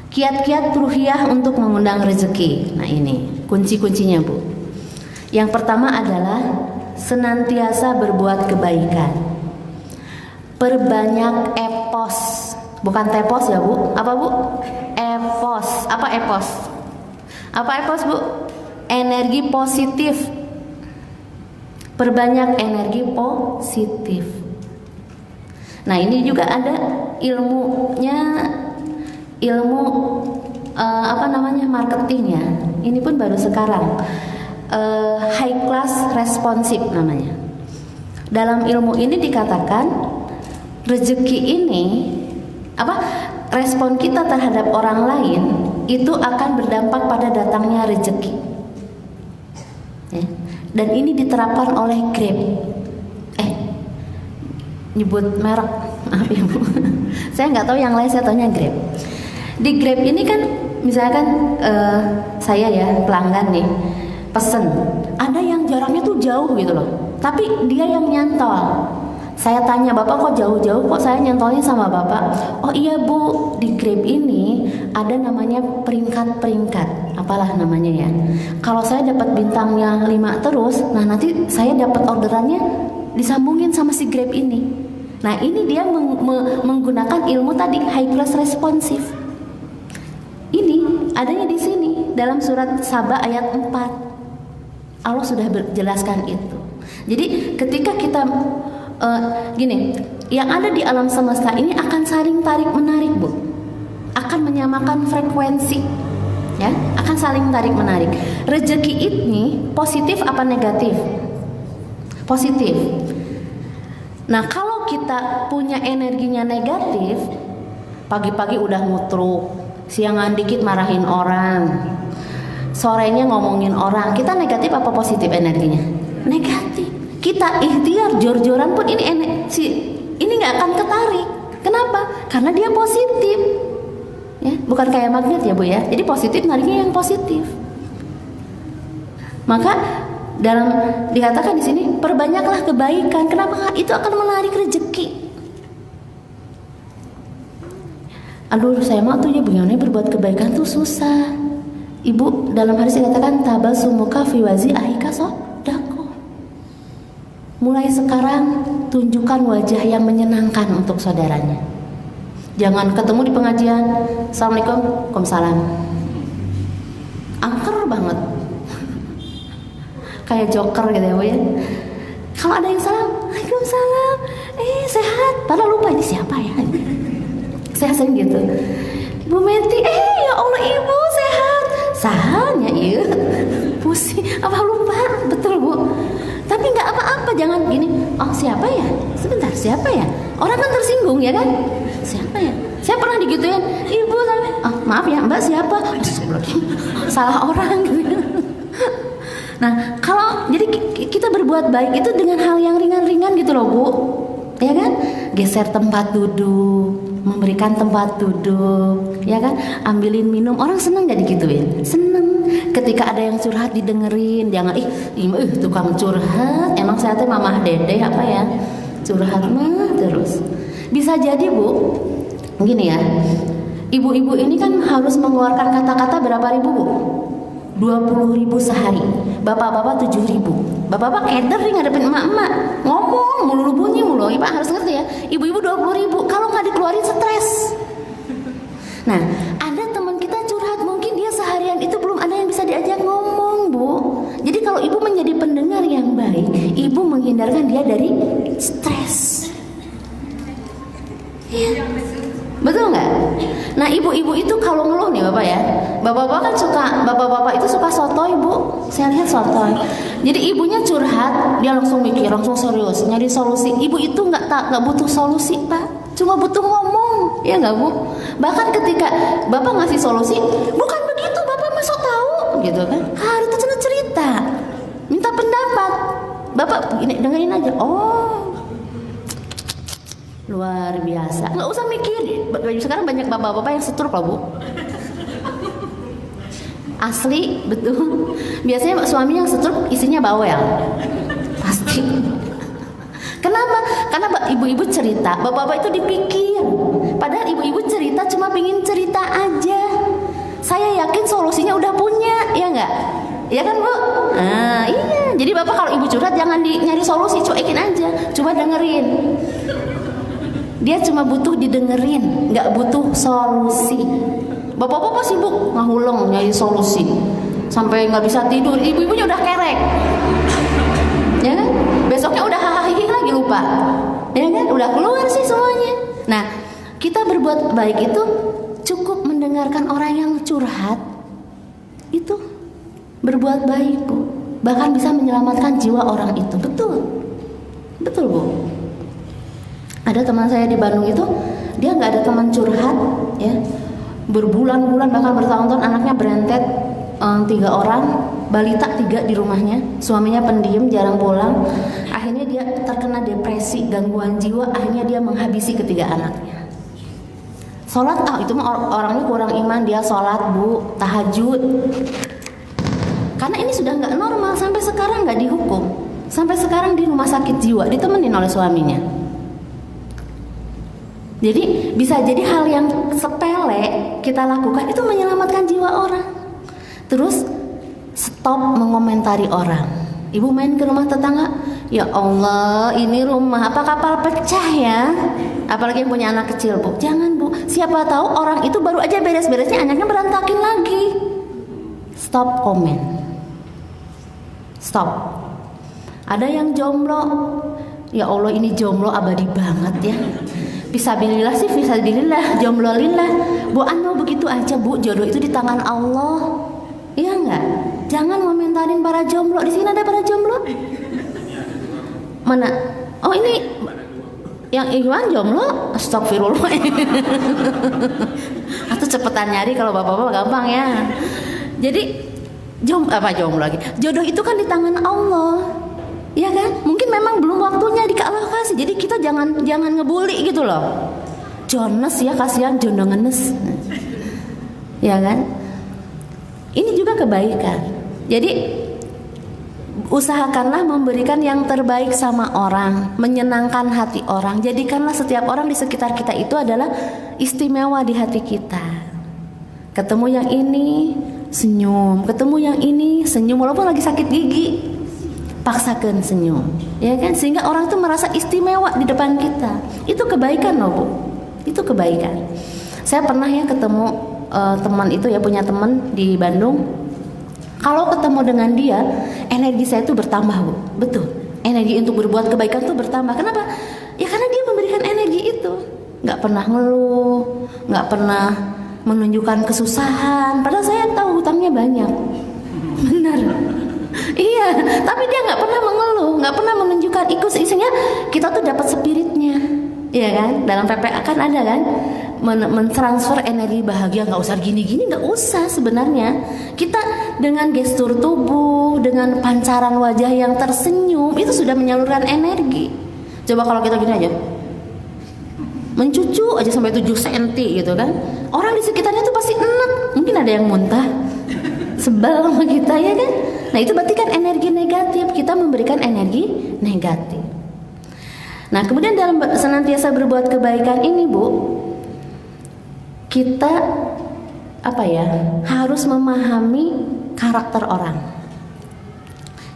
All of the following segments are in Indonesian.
kiat-kiat ruhiyah untuk mengundang rezeki. Nah ini kunci-kuncinya Bu. Yang pertama adalah senantiasa berbuat kebaikan. Perbanyak epos, bukan tepos ya Bu. Apa Bu? Epos. Apa epos? Apa epos Bu? Energi positif. Perbanyak energi positif. Nah ini juga ada ilmunya, ilmu marketingnya. Ini pun baru sekarang. High class responsive namanya. Dalam ilmu ini dikatakan rezeki ini respon kita terhadap orang lain itu akan berdampak pada datangnya rezeki. Ya. Dan ini diterapkan oleh Grab. Nyebut merek, maaf ya Bu. Saya nggak tahu yang lain, saya taunya Grab. Di Grab ini kan, misalkan saya ya pelanggan nih, pesen. Ada yang jaraknya tuh jauh gitu loh, tapi dia yang nyantol. Saya tanya, Bapak kok jauh-jauh, kok saya nyantolnya sama Bapak? Oh iya Bu, di Grab ini ada namanya peringkat-peringkat, apalah namanya ya. Kalau saya dapat bintangnya 5 terus, nah nanti saya dapat orderannya disambungin sama si Grab ini. Nah ini dia menggunakan ilmu tadi, high class responsive. Ini adanya di sini dalam surat Saba ayat 4. Allah sudah jelaskan itu. Jadi ketika kita gini, yang ada di alam semesta ini akan saling tarik menarik Bu, akan menyamakan frekuensi, ya, akan saling tarik menarik. Rezeki ini positif apa negatif? Positif. Nah kalau kita punya energinya negatif, pagi-pagi udah ngutruk, siangan dikit marahin orang, sorenya ngomongin orang, kita negatif apa positif energinya? Negatif. Kita ikhtiar jor-joran pun ini nggak akan ketarik. Kenapa? Karena dia positif. Ya, bukan kayak magnet ya Bu ya. Jadi positif nariknya yang positif. Maka dikatakan di sini perbanyaklah kebaikan. Kenapa? Itu akan menarik rezeki. Aduh, saya mah tuh ya bagaimana berbuat kebaikan tuh susah. Ibu dalam hadis dikatakan tabasumuka fi wazi ahika sodako. Mulai sekarang tunjukkan wajah yang menyenangkan untuk saudaranya. Jangan ketemu di pengajian, Assalamualaikum, Waalaikumsalam. Angker banget. Kayak joker gitu ya Bu ya. Kalau ada yang salam, Waalaikumsalam, sehat. Padahal lupa ini siapa ya. Saya sering gitu. Ibu Meti, ya Allah Ibu sehat. Sahanya iya. Pusing, apa lupa? Betul Bu. Tapi nggak apa-apa, jangan gini. Oh siapa ya? Sebentar, siapa ya? Orang kan tersinggung ya kan? Siapa ya? Saya pernah digituin. Ibu, maaf ya Mbak siapa? Salah orang gitu. Nah kalau jadi kita berbuat baik itu dengan hal yang ringan-ringan gitu loh Bu, ya kan? Geser tempat duduk, memberikan tempat duduk, ya kan? Ambilin minum, orang seneng gak digituin? Seneng. Ketika ada yang curhat didengerin, jangan tukang curhat. Emang saya teh mamah dede apa ya? Curhat mah terus. Bisa jadi Bu, gini ya. Ibu-ibu ini kan harus mengeluarkan kata-kata berapa ribu Bu? 20.000 sehari. Bapak-bapak 7.000. Bapak-bapak keder nih ngadepin emak-emak, ngomong mulu bunyi mulu. Ibu harus ngerti ya. Ibu-ibu 20.000. Kalau nggak dikeluarin stres. Nah, ada teman kita curhat, mungkin dia seharian itu belum ada yang bisa diajak ngomong Bu. Jadi kalau ibu menjadi pendengar yang baik, ibu menghindarkan dia dari stres. Ya. Betul nggak? Nah ibu-ibu itu kalau ngeluh nih Bapak ya, bapak-bapak kan bapak-bapak itu suka sotoy Bu. Saya lihat sotoy. Jadi ibunya curhat, dia langsung mikir, langsung serius, nyari solusi. Ibu itu nggak butuh solusi Pak, cuma butuh ngomong, ya nggak Bu? Bahkan ketika Bapak ngasih solusi, bukan begitu Bapak masuk tahu, gitu kan? Harus cerita, minta pendapat. Bapak dengerin aja. Oh. Luar biasa, nggak usah mikir. Sekarang banyak bapak-bapak yang setruk loh Bu. Asli, betul. Biasanya suami yang setruk, istrinya bawel. Pasti. Kenapa? Karena ibu-ibu cerita, bapak-bapak itu dipikir. Padahal ibu-ibu cerita cuma pengen cerita aja. Saya yakin solusinya udah punya, ya nggak? Ya kan Bu? Nah, iya. Jadi bapak kalau ibu curhat jangan nyari solusi, cuekin aja, coba dengerin. Dia cuma butuh didengerin, nggak butuh solusi. Bapak-bapak sibuk ngahuleng nyari solusi, sampai nggak bisa tidur. Ibu-ibunya udah kerek, ya kan? Besoknya udah hahaha lagi lupa, ya kan? Udah keluar sih semuanya. Nah, kita berbuat baik itu cukup mendengarkan orang yang curhat, itu berbuat baik Bu, bahkan bisa menyelamatkan jiwa orang itu. Betul Bu. Ada teman saya di Bandung itu, dia nggak ada teman curhat, ya, berbulan-bulan bahkan bertahun-tahun anaknya berentet, 3 orang, balita 3 di rumahnya, suaminya pendiam, jarang pulang. Akhirnya dia terkena depresi, gangguan jiwa, akhirnya dia menghabisi ketiga anaknya. Sholat, itu mah orangnya kurang iman, dia sholat Bu, tahajud. Karena ini sudah nggak normal, sampai sekarang nggak dihukum, sampai sekarang di rumah sakit jiwa, ditemenin oleh suaminya. Jadi bisa jadi hal yang sepele kita lakukan itu menyelamatkan jiwa orang. Terus stop mengomentari orang. Ibu main ke rumah tetangga, ya Allah ini rumah apa kapal pecah ya. Apalagi yang punya anak kecil Bu, jangan Bu. Siapa tahu orang itu baru aja beres-beresnya anaknya berantakin lagi. Stop komen. Stop. Ada yang jomblo, ya Allah ini jomblo abadi banget ya. Fisabilillah sih, fisabilillah, jomblolillah. Bu anu begitu aja Bu, jodoh itu di tangan Allah. Iya enggak? Jangan komentarin para jomblo. Di sini ada para jomblo? Mana? Oh ini yang Iwan jomblo? Astagfirullah. Atau cepetan nyari kalau bapak-bapak gampang ya. Jadi jomblo lagi. Jodoh itu kan di tangan Allah. Ya kan? Mungkin memang belum waktunya Allah kasih. Jadi kita jangan ngebully gitu loh. Jones ya, kasihan jodoh ngenes. Ya kan? Ini juga kebaikan. Jadi usahakanlah memberikan yang terbaik sama orang, menyenangkan hati orang. Jadikanlah setiap orang di sekitar kita itu adalah istimewa di hati kita. Ketemu yang ini senyum, ketemu yang ini senyum, walaupun lagi sakit gigi paksakan senyum, ya kan, sehingga orang itu merasa istimewa di depan kita. Itu kebaikan loh Bu, itu kebaikan. Saya pernah ya ketemu teman itu ya, punya teman di Bandung. Kalau ketemu dengan dia, energi saya itu bertambah Bu, betul. Energi untuk berbuat kebaikan itu bertambah. Kenapa? Ya karena dia memberikan energi itu, nggak pernah ngeluh, nggak pernah menunjukkan kesusahan. Padahal saya tahu hutangnya banyak, benar. Iya, tapi dia nggak pernah mengeluh, nggak pernah menunjukkan ikut, isinya kita tuh dapat spiritnya, iya kan? Dalam PPA kan ada kan, mentransfer energi bahagia. Nggak usah gini-gini, nggak usah sebenarnya. Kita dengan gestur tubuh, dengan pancaran wajah yang tersenyum itu sudah menyalurkan energi. Coba kalau kita gini aja, mencucu aja sampai 7 cm gitu kan, orang di sekitarnya tuh pasti enak. Mungkin ada yang muntah, sebel sama kita ya kan. Nah itu berarti kan energi negatif, kita memberikan energi negatif. Nah kemudian dalam senantiasa berbuat kebaikan ini Bu, kita harus memahami karakter orang.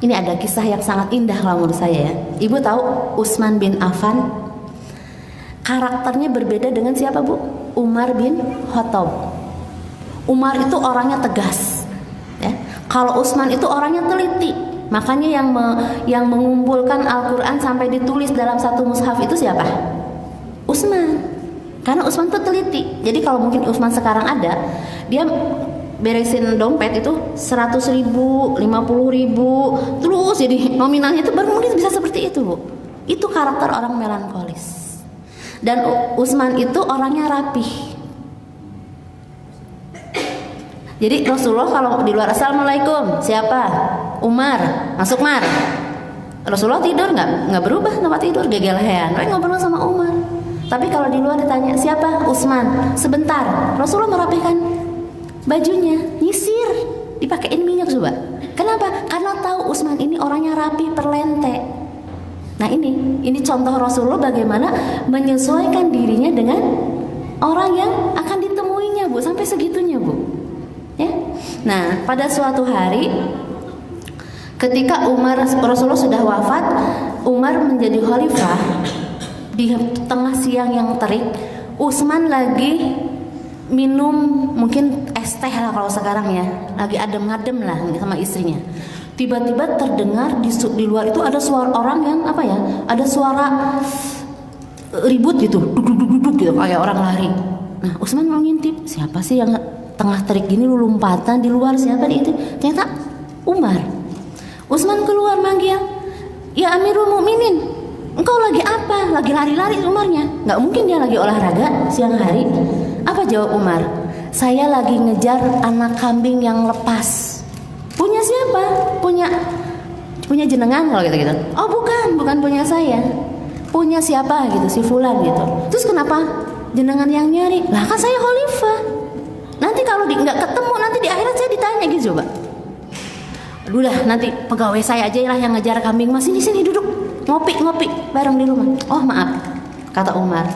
Ini ada kisah yang sangat indah kalau menurut saya ya. Ibu tahu Utsman bin Affan, karakternya berbeda dengan siapa Bu? Umar bin Khattab. Umar itu orangnya tegas ya. Kalau Utsman itu orangnya teliti. Makanya yang mengumpulkan Al-Quran sampai ditulis dalam satu mushaf itu siapa? Utsman. Karena Utsman itu teliti. Jadi kalau mungkin Utsman sekarang ada, dia beresin dompet itu 100.000, 50.000, terus jadi nominalnya itu baru mungkin bisa seperti itu Bu. Itu karakter orang melankolis. Dan Utsman itu orangnya rapih. Jadi Rasulullah kalau di luar, Assalamualaikum, siapa? Umar, masuk Mar. Rasulullah tidur nggak berubah tempat tidur, gegelehan, ngobrol sama Umar. Tapi kalau di luar ditanya siapa? Utsman, sebentar. Rasulullah merapihkan bajunya, nyisir, dipakein minyak coba. Kenapa? Karena tahu Utsman ini orangnya rapi, perlente. Nah ini contoh Rasulullah bagaimana menyesuaikan dirinya dengan orang yang akan ditemuinya, Bu, sampai segitunya, Bu. Ya. Nah, pada suatu hari ketika Rasulullah sudah wafat, Umar menjadi khalifah. Di tengah siang yang terik, Utsman lagi minum mungkin es teh lah kalau sekarang ya, lagi adem-adem lah sama istrinya. Tiba-tiba terdengar di luar itu ada suara orang yang ada suara ribut gitu, duduk gitu kayak orang lari. Nah, Utsman mau ngintip, siapa sih yang tengah terik gini lompatan di luar, siapa itu? Ternyata Umar. Utsman keluar manggil, "Ya Amirul Mukminin, engkau lagi apa? Lagi lari-lari Umarnya." Nggak mungkin dia lagi olahraga siang hari. Apa jawab Umar? "Saya lagi ngejar anak kambing yang lepas." Punya siapa? Punya jenengan kalau gitu. Oh bukan punya saya. Punya siapa gitu, si fulan gitu. Terus kenapa jenengan yang nyari? Lah kan saya khalifah. Nanti kalau nggak ketemu, nanti di akhirat saya ditanya gitu coba. Aduh dah, nanti pegawai saya aja lah yang ngejar kambing. Mas sini duduk ngopi bareng di rumah. Oh maaf, kata Umar,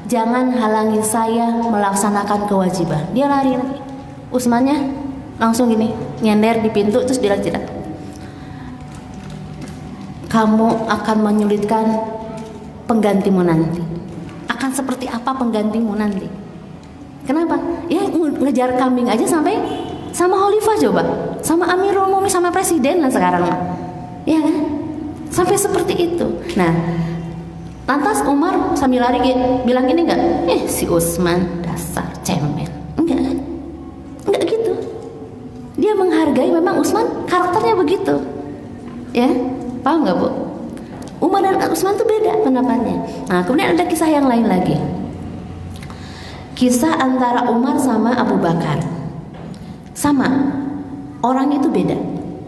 jangan halangi saya melaksanakan kewajiban. Dia lari lagi. Utsmannya langsung gini, nyender di pintu, terus bilang tidak, kamu akan menyulitkan penggantimu nanti. Akan seperti apa penggantimu nanti? Kenapa? Ya ngejar kambing aja sampai sama khalifah coba, sama Amirul Mukminin, sama presiden lah sekarang, ya kan? Sampai seperti itu. Nah, lantas Umar sambil lari bilang gini nggak? Si Utsman dasar cemen. Enggak gitu. Dia menghargai, memang Utsman karakternya begitu. Ya, paham nggak Bu? Umar dan Utsman itu beda pendapatnya. Nah, kemudian ada kisah yang lain lagi. Kisah antara Umar sama Abu Bakar. Sama, orang itu beda.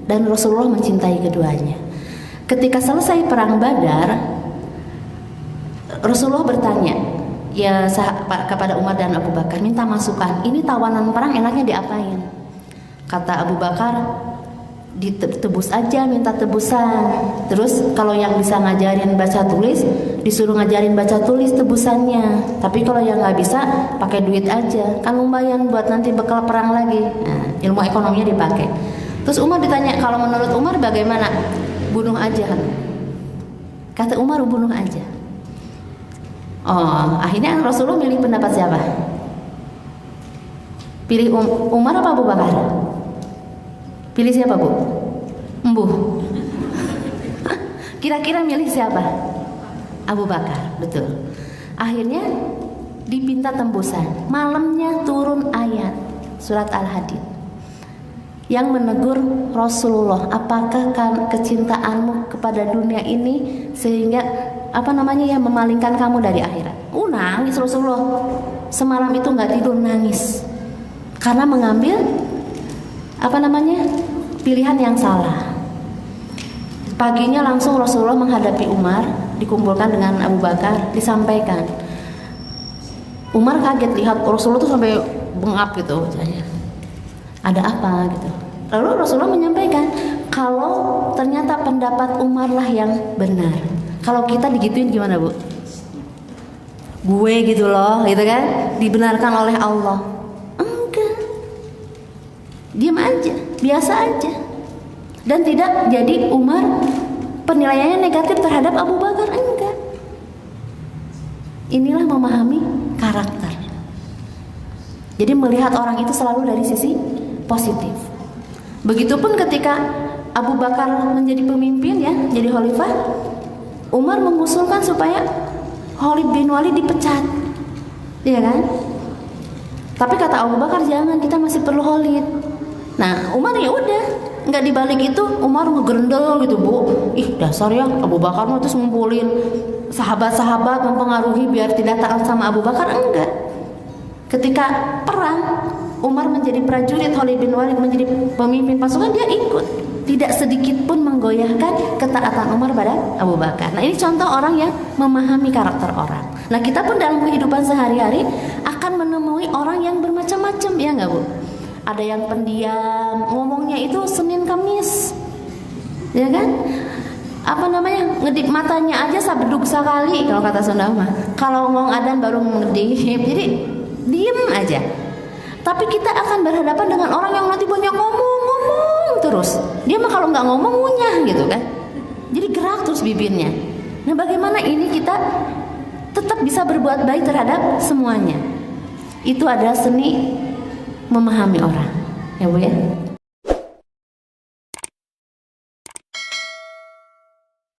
Dan Rasulullah mencintai keduanya. Ketika selesai perang Badar, Rasulullah bertanya kepada Umar dan Abu Bakar, minta masukan, ini tawanan perang enaknya diapain? Kata Abu Bakar, ditebus aja, minta tebusan. Terus kalau yang bisa ngajarin baca tulis, disuruh ngajarin baca tulis tebusannya. Tapi kalau yang nggak bisa, pakai duit aja, kan lumayan buat nanti bekal perang lagi. Nah, ilmu ekonominya dipakai. Terus Umar ditanya, kalau menurut Umar bagaimana? Bunuh aja. Kata Umar, bunuh aja. Oh, akhirnya Rasulullah milih pendapat siapa? Pilih Umar apa Abu Bakar? Pilih siapa Bu? Embuh. Kira-kira milih siapa? Abu Bakar, betul. Akhirnya dipinta tembusan. Malamnya turun ayat surat Al-Hadid yang menegur Rasulullah, apakah kecintaanmu kepada dunia ini sehingga memalingkan kamu dari akhirat? Nangis Rasulullah. Semalam itu nggak tidur, nangis karena mengambil pilihan yang salah. Paginya langsung Rasulullah menghadapi Umar, dikumpulkan dengan Abu Bakar, disampaikan. Umar kaget lihat Rasulullah tuh sampai bengap gitu. Ada apa gitu. Lalu Rasulullah menyampaikan kalau ternyata pendapat Umar lah yang benar. Kalau kita digituin gimana Bu? Gue gitu loh, gitu kan? Dibenarkan oleh Allah. Enggak. Diam aja, biasa aja. Dan tidak jadi Umar penilaiannya negatif terhadap Abu Bakar, enggak. Inilah memahami karakter. Jadi melihat orang itu selalu dari sisi positif. Begitupun ketika Abu Bakar menjadi pemimpin ya, jadi khalifah, Umar mengusulkan supaya Khalid bin Walid dipecat, ya kan? Tapi kata Abu Bakar jangan, kita masih perlu Khalid. Nah Umar ya udah, nggak dibalik itu Umar ngegerendel gitu Bu. Dasar ya Abu Bakar mau terus ngumpulin sahabat-sahabat mempengaruhi biar tidak taat sama Abu Bakar, enggak. Ketika perang Umar menjadi prajurit, Khalid bin Walid menjadi pemimpin pasukan, dia ikut. Tidak sedikit pun menggoyahkan ketaatan Umar pada Abu Bakar. Nah ini contoh orang yang memahami karakter orang. Nah kita pun dalam kehidupan sehari-hari akan menemui orang yang bermacam-macam, ya nggak Bu? Ada yang pendiam, ngomongnya itu Senin Kamis, ya kan? apa namanya, ngedip matanya aja sabeduk sekali kalau kata Sunda mah. Kalau ngomong adan baru ngedip, jadi diem aja. Tapi kita akan berhadapan dengan orang yang nanti banyak ngomong terus. Dia mah kalau nggak ngomong ngunyah gitu kan. Jadi gerak terus bibirnya. Nah, bagaimana ini kita tetap bisa berbuat baik terhadap semuanya? Itu adalah seni memahami orang, ya Bu ya.